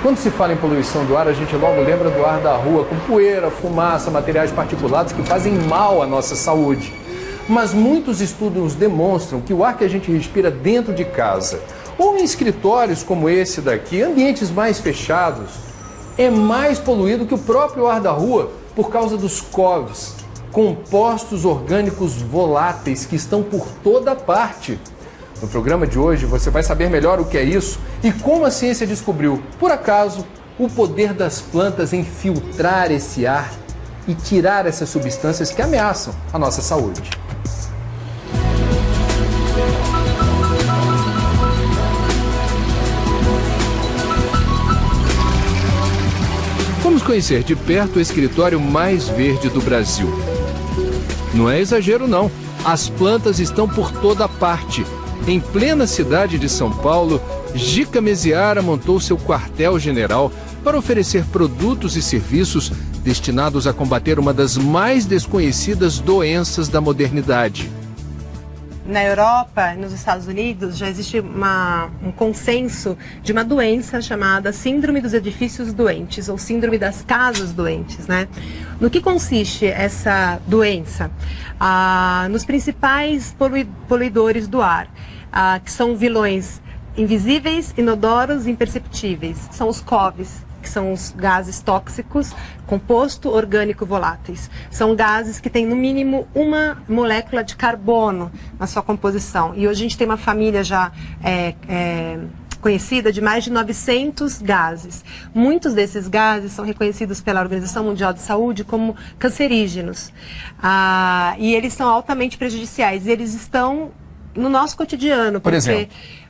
Quando se fala em poluição do ar, a gente logo lembra do ar da rua, com poeira, fumaça, materiais particulados que fazem mal à nossa saúde. Mas muitos estudos demonstram que o ar que a gente respira dentro de casa, ou em escritórios como esse daqui, ambientes mais fechados, é mais poluído que o próprio ar da rua por causa dos COVs, compostos orgânicos voláteis que estão por toda parte. No programa de hoje você vai saber melhor o que é isso e como a ciência descobriu, por acaso, o poder das plantas em filtrar esse ar e tirar essas substâncias que ameaçam a nossa saúde. Vamos conhecer de perto o escritório mais verde do Brasil. Não é exagero não, as plantas estão por toda parte. Em plena cidade de São Paulo, Gica Meziara montou seu quartel-general para oferecer produtos e serviços destinados a combater uma das mais desconhecidas doenças da modernidade. Na Europa, nos Estados Unidos, já existe um consenso de uma doença chamada Síndrome dos Edifícios Doentes, ou Síndrome das Casas Doentes, né? No que consiste essa doença? Nos principais poluidores do ar, que são vilões invisíveis, inodoros e imperceptíveis. São os COVs, que são os gases tóxicos, composto orgânico voláteis. São gases que têm no mínimo uma molécula de carbono na sua composição. E hoje a gente tem uma família já conhecida de mais de 900 gases. Muitos desses gases são reconhecidos pela Organização Mundial de Saúde como cancerígenos. E eles são altamente prejudiciais. Eles estão no nosso cotidiano.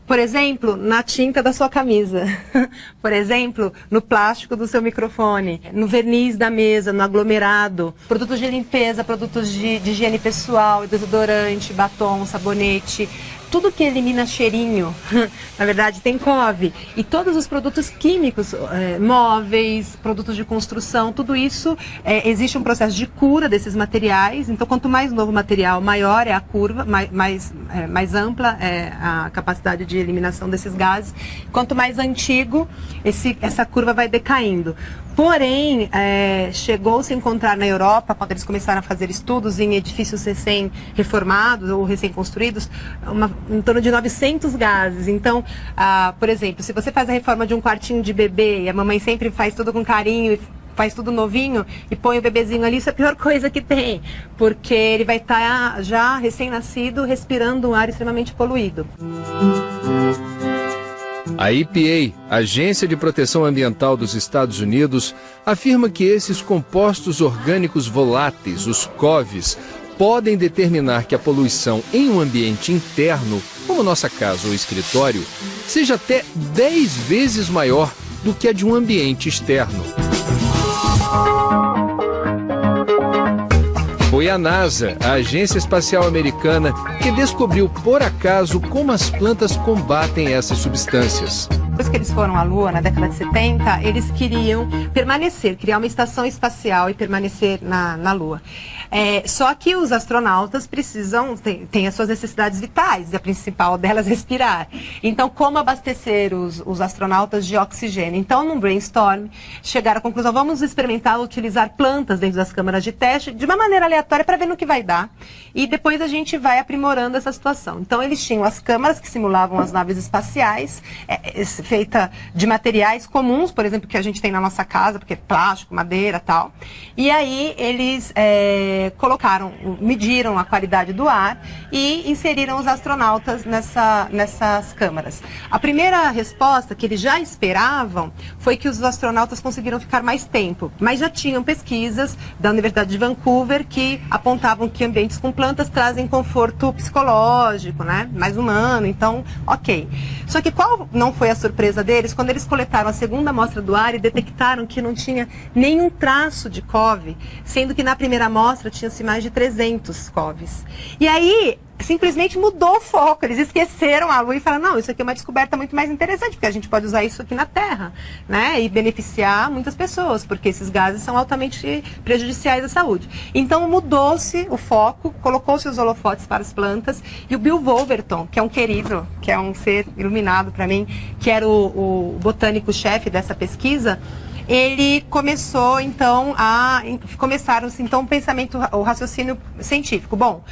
Por exemplo, na tinta da sua camisa. Por exemplo, no plástico do seu microfone, no verniz da mesa, no aglomerado, produtos de limpeza, produtos de higiene pessoal, desodorante, batom, sabonete. Tudo que elimina cheirinho, na verdade, tem COV. E todos os produtos químicos, móveis, produtos de construção, tudo isso, existe um processo de cura desses materiais. Então, quanto mais novo o material, maior é a curva, mais ampla é a capacidade de eliminação desses gases. Quanto mais antigo, essa curva vai decaindo. Porém, chegou-se a encontrar na Europa, quando eles começaram a fazer estudos em edifícios recém-reformados ou recém-construídos, em torno de 900 gases. Então, por exemplo, se você faz a reforma de um quartinho de bebê e a mamãe sempre faz tudo com carinho, faz tudo novinho e põe o bebezinho ali, isso é a pior coisa que tem, porque ele vai estar já recém-nascido respirando um ar extremamente poluído. A EPA, Agência de Proteção Ambiental dos Estados Unidos, afirma que esses compostos orgânicos voláteis, os COVs, podem determinar que a poluição em um ambiente interno, como nossa casa ou escritório, seja até 10 vezes maior do que a de um ambiente externo. Foi a NASA, a Agência Espacial Americana, que descobriu por acaso como as plantas combatem essas substâncias. Depois que eles foram à Lua, na década de 70, eles queriam criar uma estação espacial e permanecer na Lua. Só que os astronautas têm as suas necessidades vitais, e a principal delas é respirar. Então, como abastecer os astronautas de oxigênio? Então, num brainstorm, chegaram à conclusão, vamos experimentar utilizar plantas dentro das câmaras de teste, de uma maneira aleatória, para ver no que vai dar. E depois a gente vai aprimorando essa situação. Então, eles tinham as câmaras que simulavam as naves espaciais, feita de materiais comuns, por exemplo, que a gente tem na nossa casa, porque é plástico, madeira, tal. E aí eles mediram a qualidade do ar e inseriram os astronautas nessas câmaras. A primeira resposta que eles já esperavam foi que os astronautas conseguiram ficar mais tempo, mas já tinham pesquisas da Universidade de Vancouver que apontavam que ambientes com plantas trazem conforto psicológico, né, mais humano, então, ok. Só que qual não foi a surpresa deles quando eles coletaram a segunda amostra do ar e detectaram que não tinha nenhum traço de COV, sendo que na primeira amostra tinha-se mais de 300 COVs. E aí simplesmente mudou o foco. Eles esqueceram a lua e falaram, não, isso aqui é uma descoberta muito mais interessante, porque a gente pode usar isso aqui na Terra, né? E beneficiar muitas pessoas, porque esses gases são altamente prejudiciais à saúde. Então mudou-se o foco, colocou-se os holofotes para as plantas, e o Bill Wolverton, que é um querido, que é um ser iluminado para mim, que era o botânico-chefe dessa pesquisa, ele começou, então, começaram-se, então, o raciocínio científico. Bom,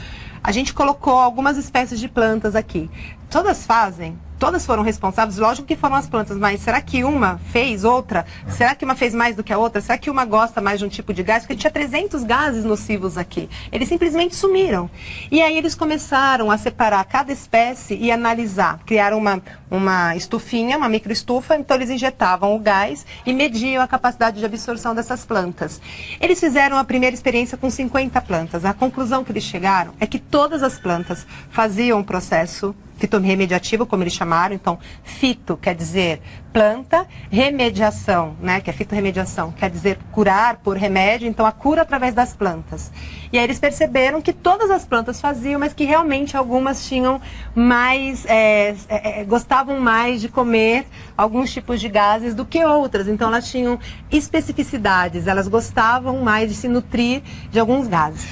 a gente colocou algumas espécies de plantas aqui. Todas foram responsáveis, lógico que foram as plantas, mas será que uma fez outra? Será que uma fez mais do que a outra? Será que uma gosta mais de um tipo de gás? Porque tinha 300 gases nocivos aqui. Eles simplesmente sumiram. E aí eles começaram a separar cada espécie e analisar. Criaram uma estufinha, uma microestufa, então eles injetavam o gás e mediam a capacidade de absorção dessas plantas. Eles fizeram a primeira experiência com 50 plantas. A conclusão que eles chegaram é que todas as plantas faziam o processo fitorremediativo, como eles chamaram. Então, fito quer dizer planta, remediação, né, que é fitorremediação, quer dizer curar por remédio, então a cura através das plantas. E aí eles perceberam que todas as plantas faziam, mas que realmente algumas tinham mais, gostavam mais de comer alguns tipos de gases do que outras. Então elas tinham especificidades, elas gostavam mais de se nutrir de alguns gases.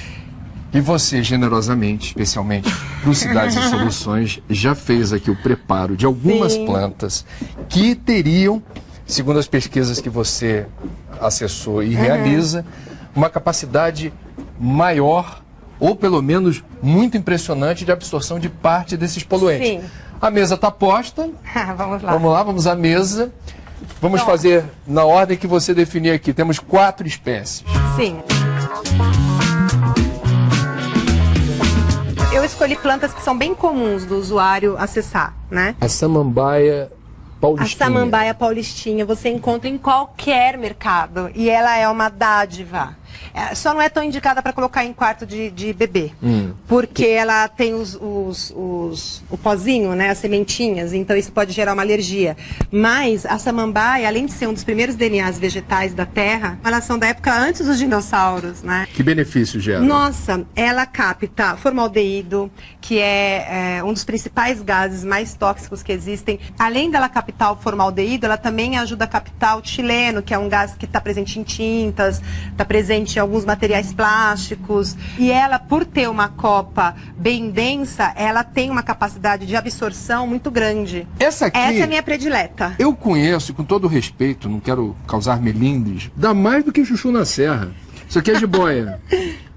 E você, generosamente, especialmente para o Cidades e Soluções, já fez aqui o preparo de algumas plantas que teriam, segundo as pesquisas que você acessou e realiza, uma capacidade maior, ou pelo menos muito impressionante, de absorção de parte desses poluentes. Sim. A mesa está posta. Vamos lá. Vamos lá, vamos à mesa. Vamos fazer na ordem que você definir aqui. Temos 4 espécies. Sim. Eu escolhi plantas que são bem comuns do usuário acessar, né? A samambaia paulistinha. A samambaia paulistinha você encontra em qualquer mercado e ela é uma dádiva. Só não é tão indicada para colocar em quarto de bebê, porque ela tem o pozinho, né, as sementinhas, então isso pode gerar uma alergia. Mas a samambaia, além de ser um dos primeiros DNAs vegetais da Terra, elas são da época antes dos dinossauros, né? Que benefício gera? Nossa, ela capta formaldeído, que é um dos principais gases mais tóxicos que existem. Além dela captar o formaldeído, ela também ajuda a captar o etileno, que é um gás que está presente em tintas, está presente em alguns materiais plásticos. E ela, por ter uma copa bem densa, ela tem uma capacidade de absorção muito grande. Essa aqui... Essa é a minha predileta. Eu conheço, com todo respeito, não quero causar melindres, dá mais do que chuchu na serra. Isso aqui é jiboia.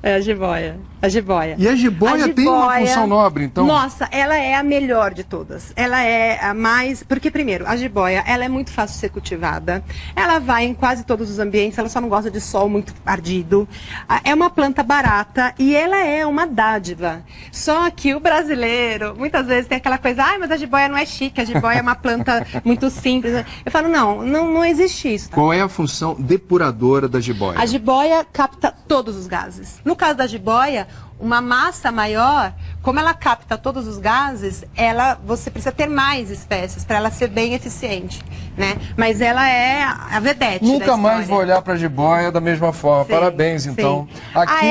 É a jiboia. A jiboia. E a jiboia tem uma função nobre, então? Nossa, ela é a melhor de todas. Ela é a mais... Porque, primeiro, a jiboia, ela é muito fácil de ser cultivada. Ela vai em quase todos os ambientes, ela só não gosta de sol muito ardido. É uma planta barata e ela é uma dádiva. Só que o brasileiro, muitas vezes tem aquela coisa, mas a jiboia não é chique, a jiboia é uma planta muito simples. Eu falo, não existe isso. Qual é a função depuradora da jiboia? A jiboia capta todos os gases. No caso da jiboia, uma massa maior, como ela capta todos os gases, você precisa ter mais espécies para ela ser bem eficiente, né? Mas ela é a vedete. Nunca mais vou olhar para a jiboia da mesma forma. Sim, parabéns, então. Aqui...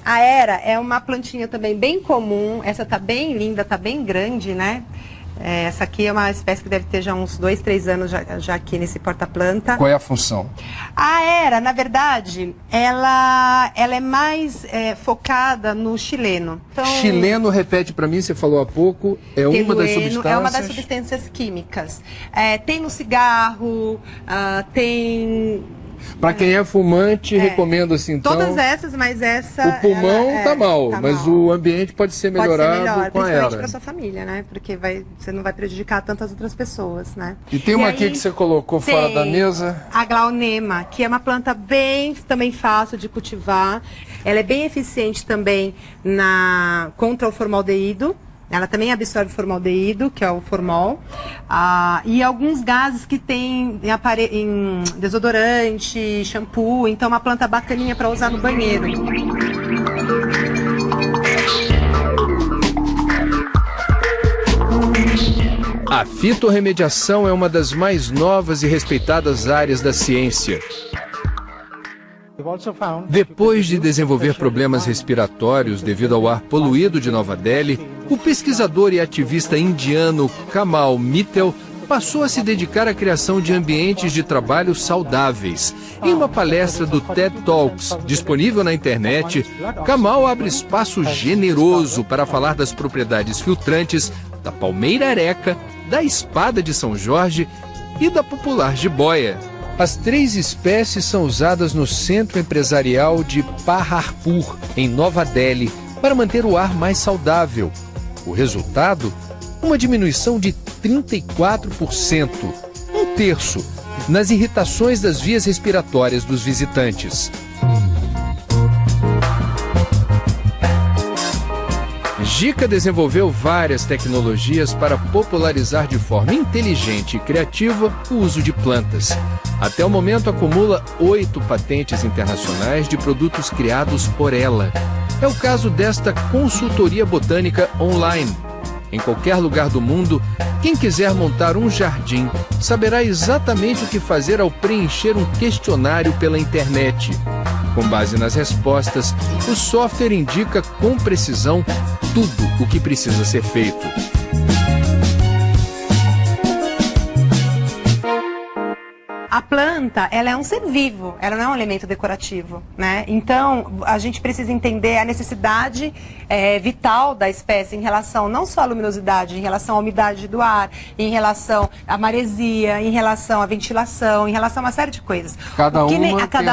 A era é uma plantinha também bem comum. Essa tá bem linda, tá bem grande, né? Essa aqui é uma espécie que deve ter já uns 2, 3 anos já aqui nesse porta-planta. Qual é a função? A era, na verdade, ela é mais focada no xileno. Então, xileno, repete para mim, você falou há pouco, é uma das substâncias... É uma das substâncias químicas. Tem no cigarro, tem... Para quem é fumante, recomendo assim, então... Todas essas, mas essa... O pulmão tá mal, mas o ambiente pode ser melhorado com a era. Principalmente para sua família, né? Porque você não vai prejudicar tantas outras pessoas, né? E tem uma aqui que você colocou fora da mesa. A glaonema, que é uma planta também fácil de cultivar. Ela é bem eficiente também contra o formaldeído. Ela também absorve formaldeído, que é o formol, e alguns gases que tem em desodorante, shampoo. Então, é uma planta bacaninha para usar no banheiro. A fitorremediação é uma das mais novas e respeitadas áreas da ciência. Depois de desenvolver problemas respiratórios devido ao ar poluído de Nova Delhi, o pesquisador e ativista indiano Kamal Mittal passou a se dedicar à criação de ambientes de trabalho saudáveis. Em uma palestra do TED Talks, disponível na internet, Kamal abre espaço generoso para falar das propriedades filtrantes da palmeira areca, da espada de São Jorge e da popular jiboia. As 3 espécies são usadas no centro empresarial de Paharpur, em Nova Delhi, para manter o ar mais saudável. O resultado? Uma diminuição de 34%, 1/3, nas irritações das vias respiratórias dos visitantes. Jica desenvolveu várias tecnologias para popularizar de forma inteligente e criativa o uso de plantas. Até o momento acumula 8 patentes internacionais de produtos criados por ela. É o caso desta consultoria botânica online. Em qualquer lugar do mundo, quem quiser montar um jardim saberá exatamente o que fazer ao preencher um questionário pela internet. Com base nas respostas, o software indica com precisão tudo o que precisa ser feito. A planta, ela é um ser vivo, ela não é um elemento decorativo, né? Então, a gente precisa entender a necessidade vital da espécie em relação não só à luminosidade, em relação à umidade do ar, em relação à maresia, em relação à ventilação, em relação a uma série de coisas. Cada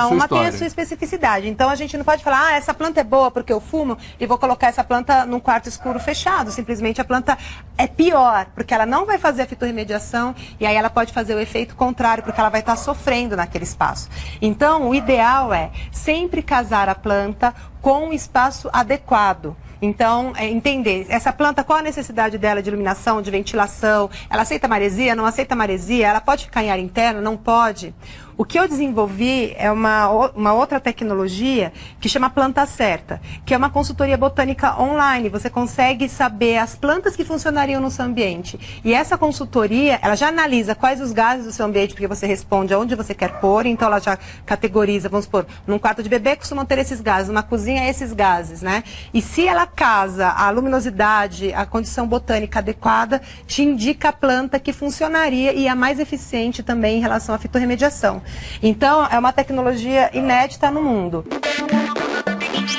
uma tem a sua especificidade. Então, a gente não pode falar, essa planta é boa porque eu fumo e vou colocar essa planta num quarto escuro fechado. Simplesmente a planta é pior, porque ela não vai fazer a fitorremediação e aí ela pode fazer o efeito contrário, porque ela vai estar sofrendo naquele espaço. Então, o ideal é sempre casar a planta com um espaço adequado. Então, entender essa planta, qual a necessidade dela de iluminação, de ventilação, ela aceita maresia, não aceita maresia, ela pode ficar em ar interno, não pode. O que eu desenvolvi é uma outra tecnologia que chama Planta Certa, que é uma consultoria botânica online. Você consegue saber as plantas que funcionariam no seu ambiente. E essa consultoria, ela já analisa quais os gases do seu ambiente, porque você responde aonde você quer pôr, então ela já categoriza, vamos supor, num quarto de bebê costumam ter esses gases, numa cozinha esses gases, né? E se ela casa a luminosidade, a condição botânica adequada, te indica a planta que funcionaria e é mais eficiente também em relação à fitorremediação. Então, é uma tecnologia inédita no mundo.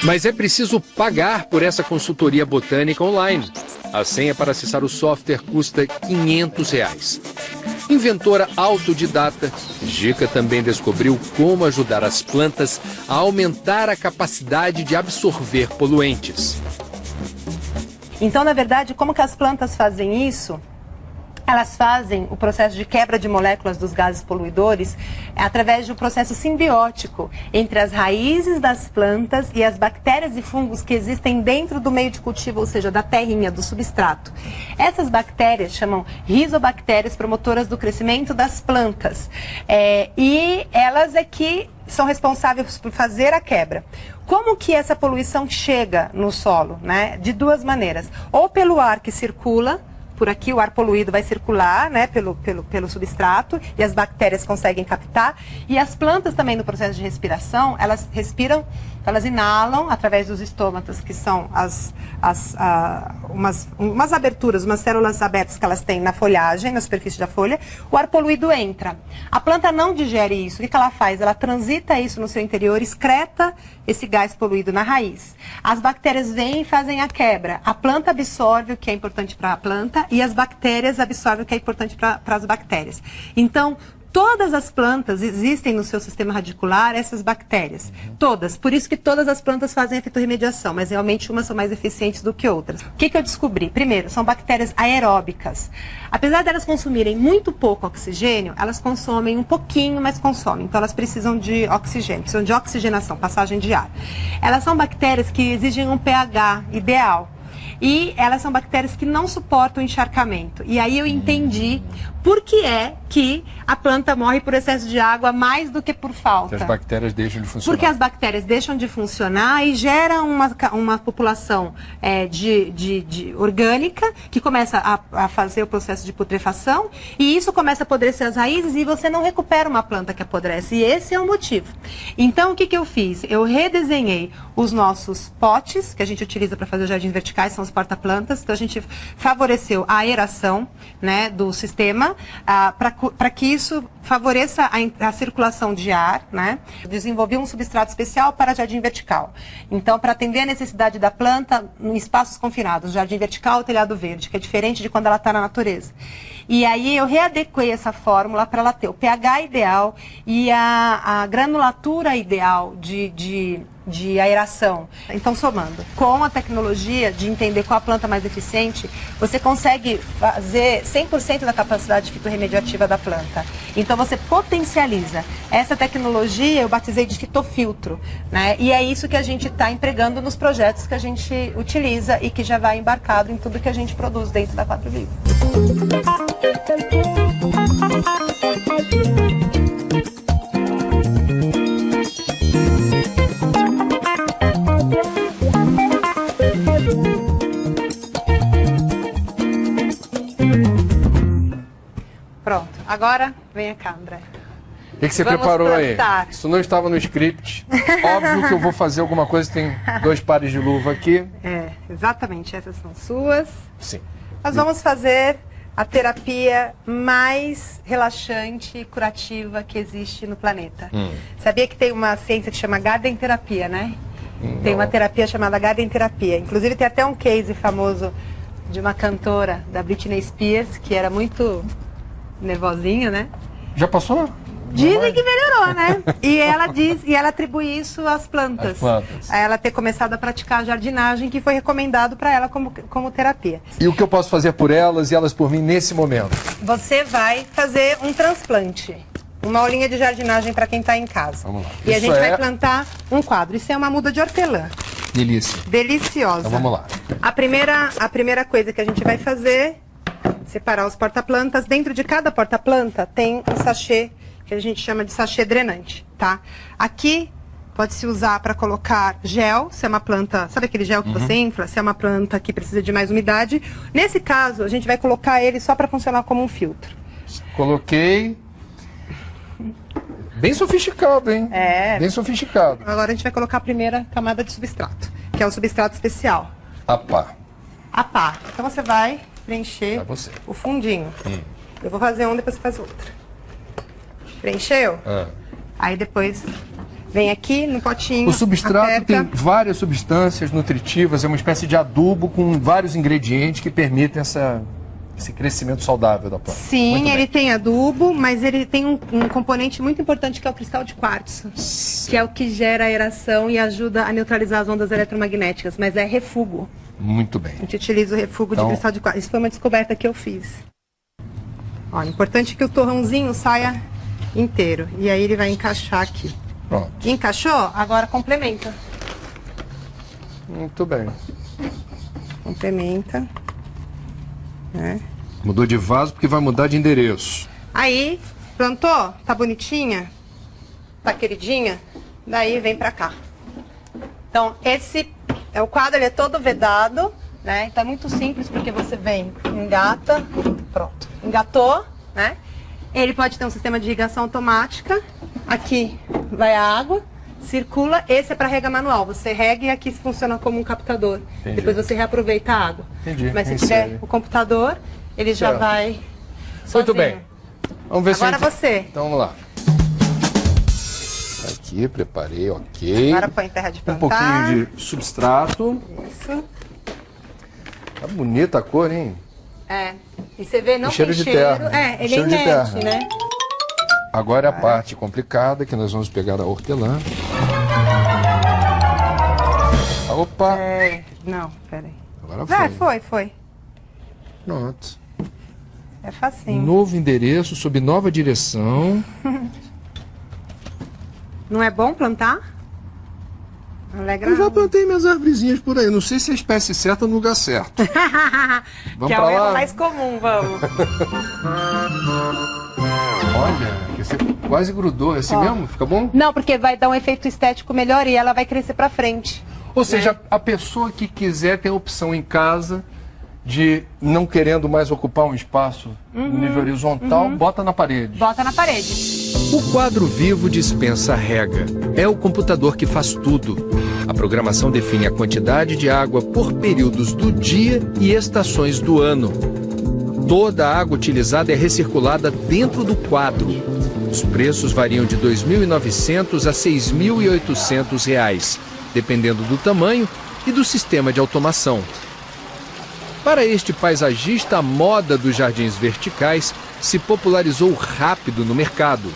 Mas é preciso pagar por essa consultoria botânica online. A senha para acessar o software custa R$500. Inventora autodidata, Jica também descobriu como ajudar as plantas a aumentar a capacidade de absorver poluentes. Então, na verdade, como que as plantas fazem isso? Elas fazem o processo de quebra de moléculas dos gases poluidores através de um processo simbiótico entre as raízes das plantas e as bactérias e fungos que existem dentro do meio de cultivo, ou seja, da terrinha, do substrato. Essas bactérias chamam rizobactérias promotoras do crescimento das plantas. E elas é que são responsáveis por fazer a quebra. Como que essa poluição chega no solo, né? De 2 maneiras. Ou pelo ar que circula, por aqui o ar poluído vai circular, né, pelo substrato e as bactérias conseguem captar. E as plantas também no processo de respiração, elas respiram, elas inalam através dos estômatos, que são umas aberturas, umas células abertas que elas têm na folhagem, na superfície da folha. O ar poluído entra. A planta não digere isso. O que ela faz? Ela transita isso no seu interior, excreta esse gás poluído na raiz. As bactérias vêm e fazem a quebra. A planta absorve o que é importante para a planta e as bactérias absorvem o que é importante para as bactérias. Então, todas as plantas existem no seu sistema radicular essas bactérias. Todas. Por isso que todas as plantas fazem a fitorremediação, mas realmente umas são mais eficientes do que outras. O que eu descobri? Primeiro, são bactérias aeróbicas. Apesar delas consumirem muito pouco oxigênio, elas consomem um pouquinho, mas consomem. Então elas precisam de oxigênio, precisam de oxigenação, passagem de ar. Elas são bactérias que exigem um pH ideal. E elas são bactérias que não suportam encharcamento. E aí eu entendi por que é que a planta morre por excesso de água mais do que por falta. As bactérias deixam de funcionar. Porque as bactérias deixam de funcionar e gera uma população orgânica que começa a fazer o processo de putrefação, e isso começa a apodrecer as raízes e você não recupera uma planta que apodrece. E esse é o motivo. Então, o que eu fiz? Eu redesenhei os nossos potes, que a gente utiliza para fazer os jardins verticais, são os porta-plantas. Então, a gente favoreceu a aeração, né, do sistema, para que isso favoreça a circulação de ar, né? Desenvolvi um substrato especial para jardim vertical. Então, para atender a necessidade da planta em espaços confinados, jardim vertical, telhado verde, que é diferente de quando ela está na natureza. E aí eu readequei essa fórmula para ela ter o pH ideal e a granulatura ideal de aeração. Então, somando com a tecnologia de entender qual a planta mais eficiente, você consegue fazer 100% da capacidade fitorremediativa da planta. Então, você potencializa. Essa tecnologia eu batizei de fitofiltro, né? E é isso que a gente está empregando nos projetos que a gente utiliza e que já vai embarcado em tudo que a gente produz dentro da 4Vivo. Pronto, agora vem cá, André. O que você preparou plantar aí? Isso não estava no script. Óbvio que eu vou fazer alguma coisa, tem 2 pares de luva aqui. É, exatamente, essas são suas. Sim. Nós vamos fazer a terapia mais relaxante e curativa que existe no planeta. Sabia que tem uma ciência que chama Garden Terapia, né? Não. Tem uma terapia chamada Garden Terapia. Inclusive tem até um case famoso de uma cantora, da Britney Spears, que era muito nervosinha, né? Já passou? Dizem que melhorou, né? E ela atribui isso às plantas. As plantas. A ela ter começado a praticar a jardinagem, que foi recomendado para ela como terapia. E o que eu posso fazer por elas e elas por mim nesse momento? Você vai fazer um transplante. Uma aulinha de jardinagem para quem está em casa. Vamos lá. E a gente vai plantar um quadro. Isso é uma muda de hortelã. Delícia. Deliciosa. Então vamos lá. A primeira coisa que a gente vai fazer, separar os porta-plantas. Dentro de cada porta-planta tem um sachê, que a gente chama de sachê drenante, tá? Aqui pode-se usar para colocar gel, se é uma planta, sabe aquele gel que você infla? Se é uma planta que precisa de mais umidade. Nesse caso, a gente vai colocar ele só para funcionar como um filtro. Coloquei. Bem sofisticado, hein? É. Bem sofisticado. Agora a gente vai colocar a primeira camada de substrato, que é o substrato especial. A pá. A pá. Então você vai preencher o fundinho. Eu vou fazer um, depois você faz outro. Preencheu? Aí depois vem aqui no potinho. O substrato aperta. tem várias substâncias nutritivas, é uma espécie de adubo com vários ingredientes que permitem esse crescimento saudável da planta. Sim, ele tem adubo, mas ele tem um componente muito importante que é o cristal de quartzo. Sim. Que é o que gera a aeração e ajuda a neutralizar as ondas eletromagnéticas, mas é refúgio. Muito bem. A gente utiliza o refúgio de cristal de quartzo. Isso foi uma descoberta que eu fiz. Ó, importante que o torrãozinho saia inteiro. E aí ele vai encaixar aqui. Pronto. Encaixou? Agora complementa. Muito bem. Complementa. Né? Mudou de vaso porque vai mudar de endereço. Aí, plantou? Tá bonitinha? Tá queridinha? Daí vem pra cá. Então, esse é o quadro, ele é todo vedado, né? Então é muito simples, porque você vem, engata, pronto. Engatou, né? Ele pode ter um sistema de irrigação automática. Aqui vai a água, circula. Esse é para rega manual. Você rega e aqui funciona como um captador. Entendi. Depois você reaproveita a água. Entendi. Mas se tiver o computador, ele já vai sozinho. Muito bem. Vamos ver Agora se você. Então vamos lá. Aqui, preparei, ok. Agora põe terra de plantar. Um pouquinho de substrato. Isso. Tá bonita a cor, hein? É. E você vê, não cheiro tem de cheiro. terra. É, ele Cheiro de inerte, terra. né? Agora é a parte complicada, que nós vamos pegar a hortelã. Opa! Não, peraí. Agora foi. Foi. Pronto. É facinho. Novo endereço, sob nova direção. Não é bom plantar? Alegra. Eu já plantei minhas arvorezinhas por aí. Não sei se é a espécie certa no lugar certo. Vamos que é pra o erro lá? mais comum, vamos. Olha, você quase grudou. É assim mesmo? Fica bom? Não, porque vai dar um efeito estético melhor e ela vai crescer para frente. Ou seja, a pessoa que quiser tem a opção em casa de, não querendo mais ocupar um espaço no nível horizontal, bota na parede. Bota na parede. O quadro vivo dispensa rega. É o computador que faz tudo. A programação define a quantidade de água por períodos do dia e estações do ano. Toda a água utilizada é recirculada dentro do quadro. Os preços variam de R$ 2.900 a R$ 6.800, dependendo do tamanho e do sistema de automação. Para este paisagista, a moda dos jardins verticais se popularizou rápido no mercado.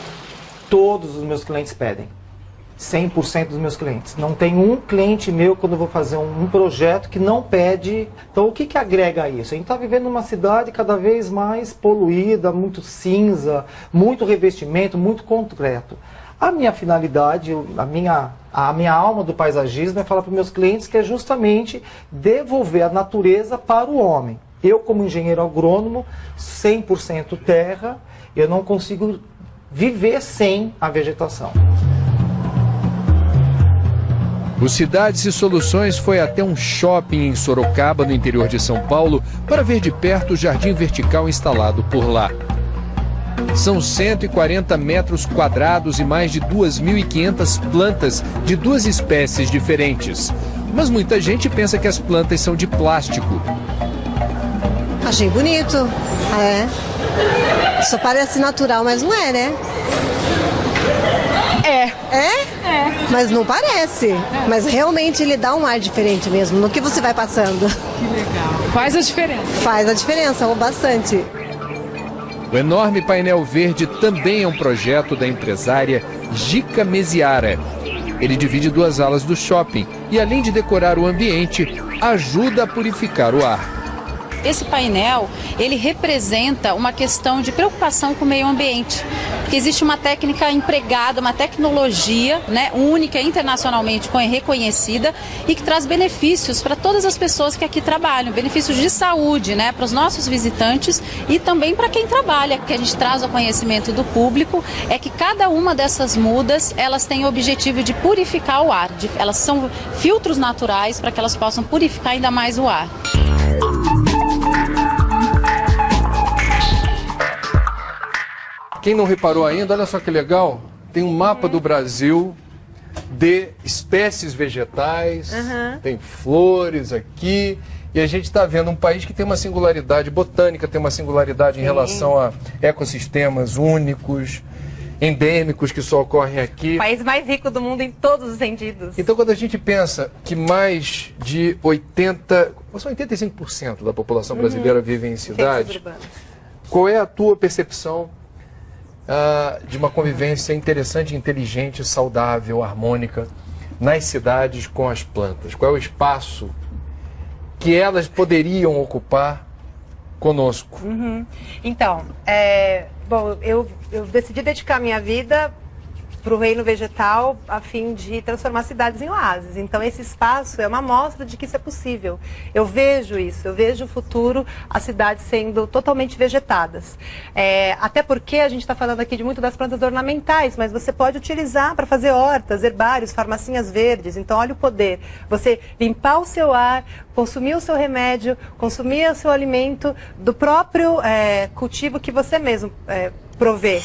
Todos os meus clientes pedem. 100% dos meus clientes. Não tem um cliente meu, quando eu vou fazer um projeto, que não pede. Então, o que que agrega a isso? A gente está vivendo numa cidade cada vez mais poluída, muito cinza, muito revestimento, muito concreto. A minha finalidade, a minha alma do paisagismo é falar para os meus clientes que é justamente devolver a natureza para o homem. Eu, como engenheiro agrônomo, 100% terra, eu não consigo viver sem a vegetação. O Cidades e Soluções foi até um shopping em Sorocaba, no interior de São Paulo, para ver de perto o jardim vertical instalado por lá. São 140 metros quadrados e mais de 2.500 plantas de duas espécies diferentes. Mas muita gente pensa que as plantas são de plástico. Achei bonito. Só parece natural, mas não é, né? Mas não parece. Mas realmente ele dá um ar diferente mesmo, no que você vai passando. Que legal. Faz a diferença. Faz a diferença, bastante. O enorme painel verde também é um projeto da empresária Gica Mesiara. Ele divide duas alas do shopping e, além de decorar o ambiente, ajuda a purificar o ar. Esse painel, ele representa uma questão de preocupação com o meio ambiente, porque existe uma técnica empregada, uma tecnologia, né, única, internacionalmente reconhecida e que traz benefícios para todas as pessoas que aqui trabalham, benefícios de saúde, né, para os nossos visitantes e também para quem trabalha, que a gente traz ao conhecimento do público, é que cada uma dessas mudas, elas têm o objetivo de purificar o ar, elas são filtros naturais para que elas possam purificar ainda mais o ar. Quem não reparou ainda, olha só que legal, tem um mapa do Brasil de espécies vegetais, tem flores aqui, e a gente está vendo um país que tem uma singularidade botânica, tem uma singularidade em relação a ecossistemas únicos, endêmicos que só ocorrem aqui. O país mais rico do mundo em todos os sentidos. Então, quando a gente pensa que mais de 85% da população brasileira vive em cidades, qual é a tua percepção de uma convivência interessante, inteligente, saudável, harmônica nas cidades com as plantas? Qual é o espaço que elas poderiam ocupar conosco? Então, bom, eu decidi dedicar minha vida para o reino vegetal a fim de transformar cidades em oásis. Então esse espaço é uma amostra de que isso é possível. Eu vejo isso, eu vejo o futuro, as cidades sendo totalmente vegetadas. Até porque a gente está falando aqui de muito das plantas ornamentais, mas você pode utilizar para fazer hortas, herbários, farmacinhas verdes. Então olha o poder. Você limpar o seu ar, consumir o seu remédio, consumir o seu alimento do próprio cultivo que você mesmo provê.